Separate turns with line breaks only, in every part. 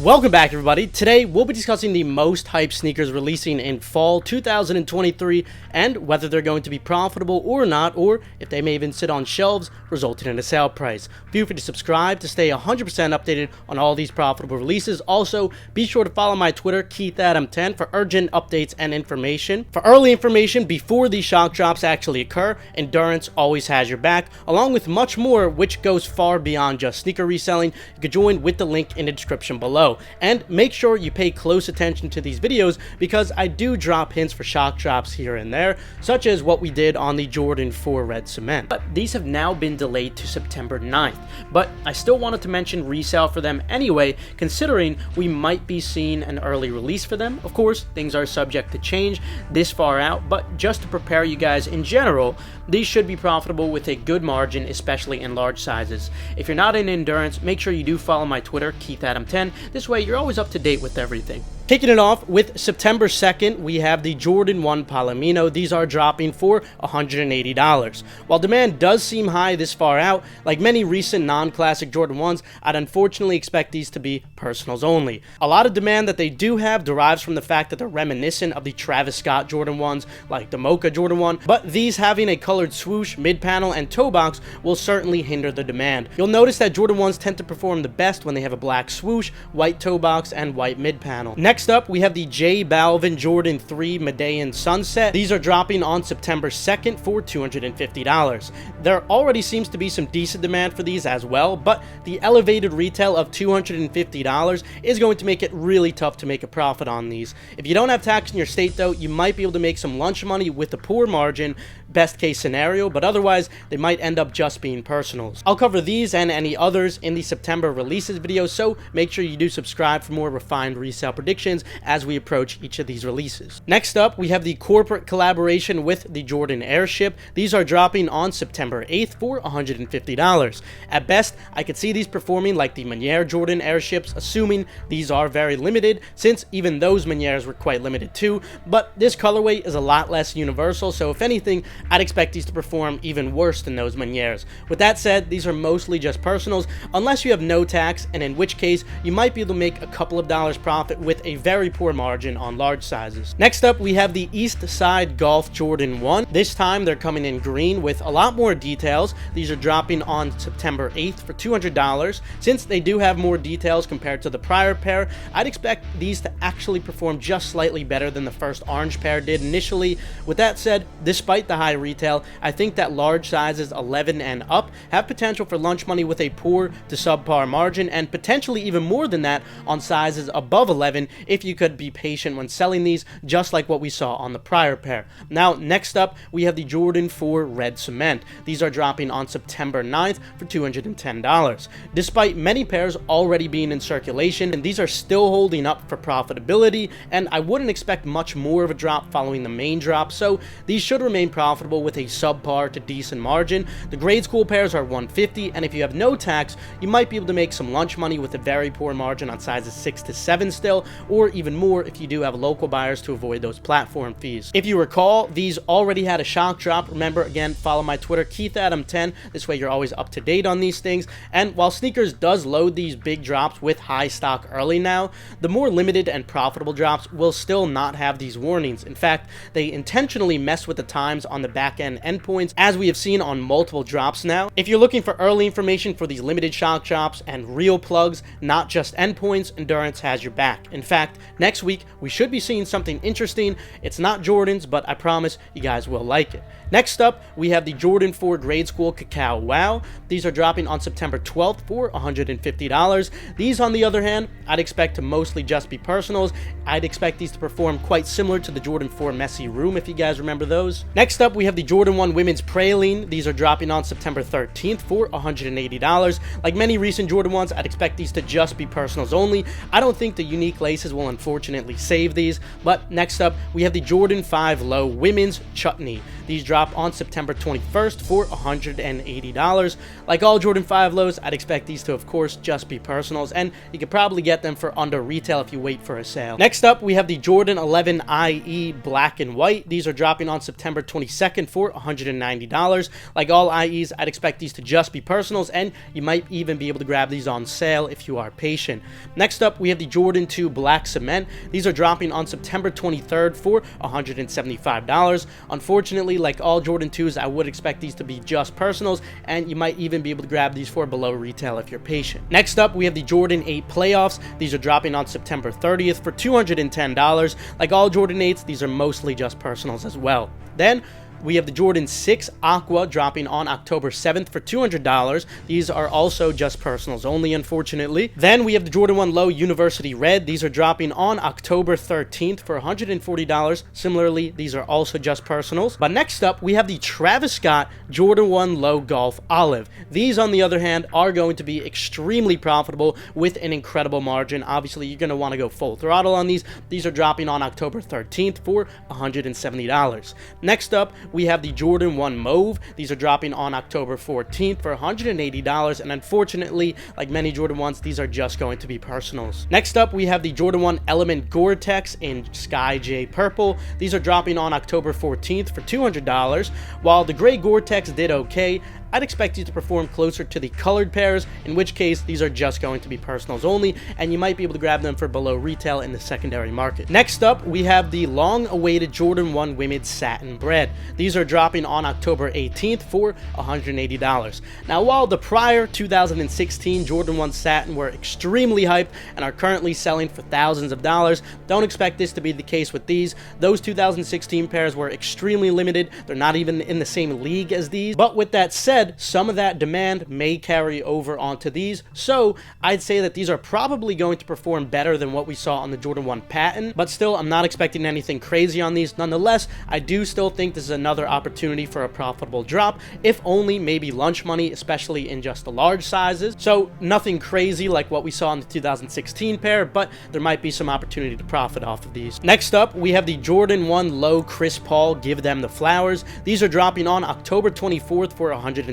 Welcome back, everybody. Today we'll be discussing the most hyped sneakers releasing in fall 2023 and whether they're going to be profitable or not, or if they may even sit on shelves resulting in a sale price. Feel free to subscribe to stay 100% updated on all these profitable releases. Also, be sure to follow my Twitter, KeithAdam10, for urgent updates and information. For early information before these shock drops actually occur, Endurance always has your back, along with much more which goes far beyond just sneaker reselling. You can join with the link in the description below. And make sure you pay close attention to these videos because I do drop hints for shock drops here and there, such as what we did on the Jordan 4 Red Cement. But these have now been delayed to September 9th, but I still wanted to mention resale for them anyway, considering we might be seeing an early release for them. Of course, things are subject to change this far out, but just to prepare you guys in general, these should be profitable with a good margin, especially in large sizes. If you're not in Endurance, make sure you do follow my Twitter, KeithAdam10. This way, you're always up to date with everything. Kicking it off with September 2nd, we have the Jordan 1 Palomino. These are dropping for $180. While demand does seem high this far out, like many recent non-classic Jordan 1s, I'd unfortunately expect these to be personals only. A lot of demand that they do have derives from the fact that they're reminiscent of the Travis Scott Jordan 1s, like the Mocha Jordan 1, but these having a colored swoosh, mid-panel, and toe box will certainly hinder the demand. You'll notice that Jordan 1s tend to perform the best when they have a black swoosh, white toe box, and white mid-panel. Next up, we have the J Balvin Jordan 3 Medallion Sunset. These are dropping on September 2nd for $250. There already seems to be some decent demand for these as well, but the elevated retail of $250 is going to make it really tough to make a profit on these. If you don't have tax in your state though, you might be able to make some lunch money with a poor margin, best case scenario, but otherwise they might end up just being personals. I'll cover these and any others in the September releases video, so make sure you do subscribe for more refined resale predictions as we approach each of these releases. Next up, we have the corporate collaboration with the Jordan Airship. These are dropping on September 8th for $150. At best, I could see these performing like the Meunier Jordan Airships, assuming these are very limited, since even those Meuniers were quite limited too, but this colorway is a lot less universal, so if anything, I'd expect these to perform even worse than those Meuniers. With that said, these are mostly just personals, unless you have no tax, and in which case, you might be able to make a couple of dollars profit with a very poor margin on large sizes. Next up, we have the East Side Golf Jordan 1. This time, they're coming in green with a lot more details. These are dropping on September 8th for $200. Since they do have more details compared to the prior pair, I'd expect these to actually perform just slightly better than the first orange pair did initially. With that said, despite the high retail, I think that large sizes 11 and up have potential for lunch money with a poor to subpar margin, and potentially even more than that on sizes above 11 if you could be patient when selling these, just like what we saw on the prior pair. Now, next up, we have the Jordan 4 Red Cement. These are dropping on September 9th for $210. Despite many pairs already being in circulation, and these are still holding up for profitability, and I wouldn't expect much more of a drop following the main drop, so these should remain profitable with a subpar to decent margin. The grade school pairs are $150, and if you have no tax, you might be able to make some lunch money with a very poor margin on sizes 6 to 7 still, or even more if you do have local buyers to avoid those platform fees. If you recall, these already had a shock drop. Remember, again, follow my Twitter, KeithAdam10. This way you're always up to date on these things. And while Sneakers does load these big drops with high stock early now, the more limited and profitable drops will still not have these warnings. In fact, they intentionally mess with the times on the back end endpoints, as we have seen on multiple drops now. If you're looking for early information for these limited shock drops and real plugs, not just endpoints, Endurance has your back. In fact, next week we should be seeing something interesting. It's not Jordans, but I promise you guys will like it. Next up, we have the Jordan 4 Grade School Cacao Wow. These are dropping on September 12th for $150. These, on the other hand, I'd expect to mostly just be personals. I'd expect these to perform quite similar to the Jordan 4 Messy Room, if you guys remember those. Next up, we have the Jordan 1 Women's Praline. These are dropping on September 13th for $180. Like many recent Jordan 1s, I'd expect these to just be personals only. I don't think the unique laces prices will unfortunately save these. But next up, we have the Jordan 5 Low Women's Chutney. These drop on September 21st for $180. Like all Jordan 5 Lows, I'd expect these to, of course, just be personals, and you could probably get them for under retail if you wait for a sale. Next up, we have the Jordan 11 IE Black and White. These are dropping on September 22nd for $190. Like all IEs, I'd expect these to just be personals, and you might even be able to grab these on sale if you are patient. Next up, we have the Jordan 2 Black Cement. These are dropping on September 23rd for $175. Unfortunately, like all Jordan 2s, I would expect these to be just personals, and you might even be able to grab these for below retail if you're patient. Next up, we have the Jordan 8 Playoffs. These are dropping on September 30th for $210. Like all Jordan 8s, these are mostly just personals as well. Then we have the Jordan 6 Aqua dropping on October 7th for $200. These are also just personals only, unfortunately. Then we have the Jordan 1 Low University Red. These are dropping on October 13th for $140. Similarly, these are also just personals. But next up, we have the Travis Scott Jordan 1 Low Golf Olive. These, on the other hand, are going to be extremely profitable with an incredible margin. Obviously, you're going to want to go full throttle on these. These are dropping on October 13th for $170. Next up, we have the Jordan 1 Mauve. These are dropping on October 14th for $180, and unfortunately, like many Jordan 1s, these are just going to be personals. Next up, we have the Jordan 1 Element GoreTex in Sky J Purple. These are dropping on October 14th for $200. While the gray GoreTex did okay, I'd expect these to perform closer to the colored pairs, in which case these are just going to be personals only, and you might be able to grab them for below retail in the secondary market. Next up, we have the long-awaited Jordan 1 Women's Satin Bred. These are dropping on October 18th for $180. Now, while the prior 2016 Jordan 1 Satin were extremely hyped and are currently selling for thousands of dollars, don't expect this to be the case with these. Those 2016 pairs were extremely limited. They're not even in the same league as these. But with that said, some of that demand may carry over onto these, so I'd say that these are probably going to perform better than what we saw on the Jordan 1 Patent, but still, I'm not expecting anything crazy on these. Nonetheless, I do still think this is another opportunity for a profitable drop, if only maybe lunch money, especially in just the large sizes. So nothing crazy like what we saw in the 2016 pair, but there might be some opportunity to profit off of these. Next up, we have the Jordan 1 Low Chris Paul Give Them the Flowers. These are dropping on October 24th for $160.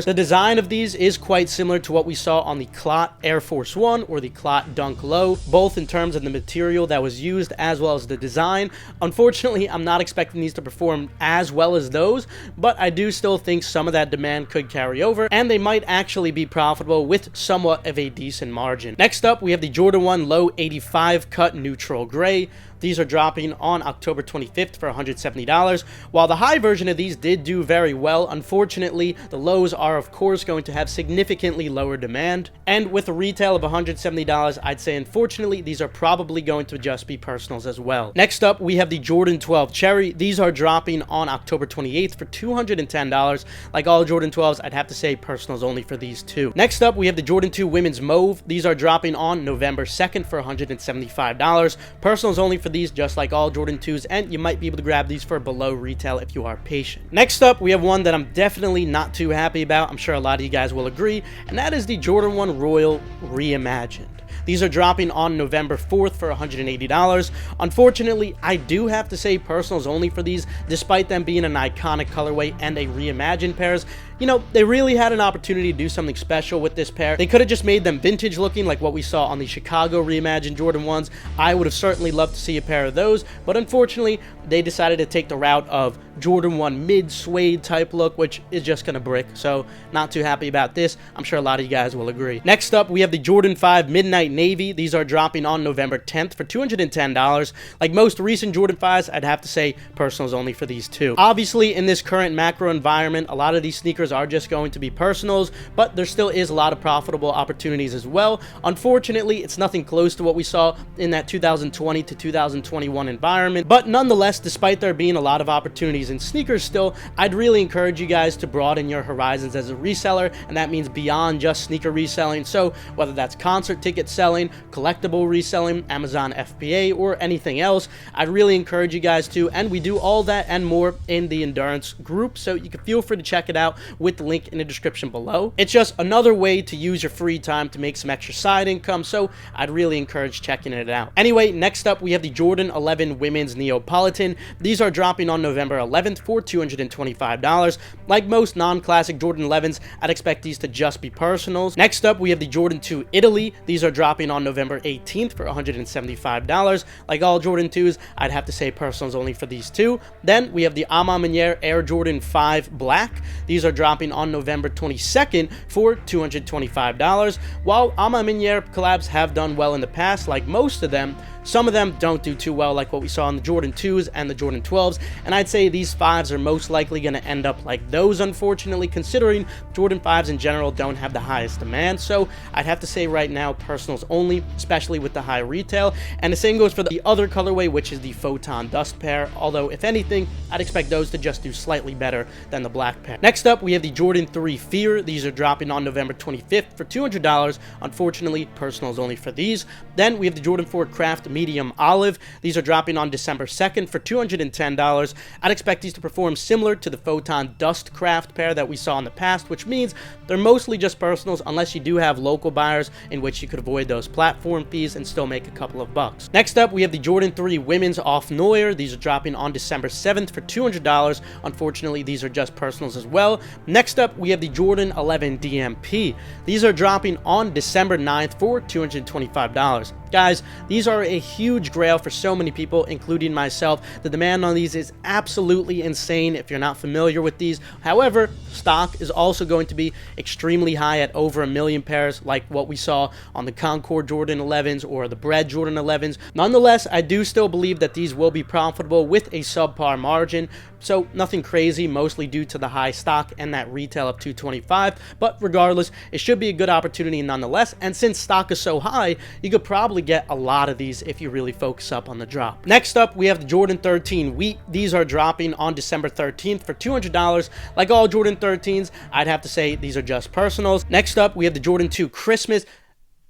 The design of these is quite similar to what we saw on the Clot Air Force 1 or the Clot Dunk Low, both in terms of the material that was used as well as the design. Unfortunately, I'm not expecting these to perform as well as those, but I do still think some of that demand could carry over, and they might actually be profitable with somewhat of a decent margin. Next up, we have the Jordan 1 Low 85 Cut Neutral Gray. These are dropping on October 25th for $170. While the high version of these did do very well, unfortunately, the lows are, of course, going to have significantly lower demand. And with a retail of $170, I'd say, unfortunately, these are probably going to just be personals as well. Next up, we have the Jordan 12 Cherry. These are dropping on October 28th for $210. Like all Jordan 12s, I'd have to say personals only for these two. Next up, we have the Jordan 2 Women's Mauve. These are dropping on November 2nd for $175. Personals only for these, just like all Jordan 2s, and you might be able to grab these for below retail if you are patient. Next up, we have one that I'm definitely not too happy about. I'm sure a lot of you guys will agree, and that is the Jordan 1 Royal Reimagined. These are dropping on November 4th for $180. Unfortunately, I do have to say personals only for these, despite them being an iconic colorway and a reimagined pairs. You know, they really had an opportunity to do something special with this pair. They could have just made them vintage looking like what we saw on the Chicago Reimagined Jordan 1s. I would have certainly loved to see a pair of those, but unfortunately, they decided to take the route of Jordan 1 mid suede type look, which is just gonna brick, so not too happy about this. I'm sure a lot of you guys will agree. Next up, we have the Jordan 5 Midnight Navy. These are dropping on November 10th for $210. Like most recent Jordan 5s, I'd have to say personals only for these two. Obviously, in this current macro environment, a lot of these sneakers are just going to be personals, but there still is a lot of profitable opportunities as well. Unfortunately, it's nothing close to what we saw in that 2020 to 2021 environment, but nonetheless, despite there being a lot of opportunities in sneakers still, I'd really encourage you guys to broaden your horizons as a reseller, and that means beyond just sneaker reselling. So whether that's concert ticket selling, collectible reselling, Amazon FBA, or anything else, I'd really encourage you guys to, and we do all that and more in the Endurance group, so you can feel free to check it out. with the link in the description below. It's just another way to use your free time to make some extra side income, so I'd really encourage checking it out. Anyway, next up we have the Jordan 11 Women's Neapolitan. These are dropping on November 11th for $225. Like most non-classic Jordan 11s, I'd expect these to just be personals. Next up we have the Jordan 2 Italy. These are dropping on November 18th for $175. Like all Jordan 2s, I'd have to say personals only for these two. Then we have the Reimagined Air Jordan 5 Black. These are dropping on November 22nd for $225. While Reimagined collabs have done well in the past, like most of them, some of them don't do too well, like what we saw in the Jordan 2s and the Jordan 12s, and I'd say these 5s are most likely going to end up like those, unfortunately, considering Jordan 5s in general don't have the highest demand. So I'd have to say right now personals only, especially with the high retail. And the same goes for the other colorway, which is the Photon Dust pair, although if anything, I'd expect those to just do slightly better than the black pair. Next up we have the Jordan 3 Fear. These are dropping on November 25th for $200. Unfortunately, personals only for these. Then we have the Jordan 4 Craft Medium Olive. These are dropping on December 2nd for $210. I'd expect these to perform similar to the Photon Dust Craft pair that we saw in the past, which means they're mostly just personals unless you do have local buyers, in which you could avoid those platform fees and still make a couple of bucks. Next up we have the Jordan 3 Women's Off Noir. These are dropping on December 7th for $200. Unfortunately, these are just personals as well. Next up we have the Jordan 11 DMP. These are dropping on December 9th for $225. Guys, these are a huge grail for so many people, including myself. The demand on these is absolutely insane if you're not familiar with these. However, stock is also going to be extremely high at over 1 million pairs, like what we saw on the Concord Jordan 11s or the Bred Jordan 11s. Nonetheless, I do still believe that these will be profitable with a subpar margin. So nothing crazy, mostly due to the high stock and that retail of $225. But regardless, it should be a good opportunity nonetheless. And since stock is so high, you could probably get a lot of these if you really focus up on the drop. Next up, we have the Jordan 13 Wheat. These are dropping on December 13th for $200. Like all Jordan 13s, I'd have to say these are just personals. Next up, we have the Jordan 2 Christmas.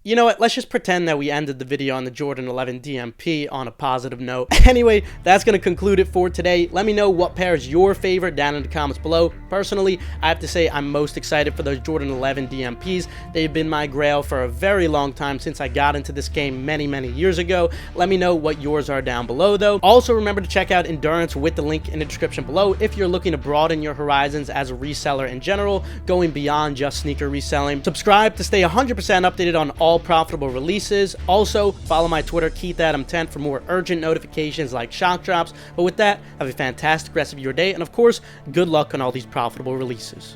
You know what, let's just pretend that we ended the video on the Jordan 11 DMP on a positive note. Anyway, that's going to conclude it for today. Let me know what pair is your favorite down in the comments below. Personally, I have to say I'm most excited for those Jordan 11 DMPs. They've been my grail for a very long time since I got into this game many years ago. Let me know what yours are down below though. Also remember to check out Endurance with the link in the description below if you're looking to broaden your horizons as a reseller in general, going beyond just sneaker reselling. Subscribe to stay 100% updated on all profitable releases. Also, follow my Twitter, KeithAdam10, for more urgent notifications like shock drops. But with that, have a fantastic rest of your day, and of course, good luck on all these profitable releases.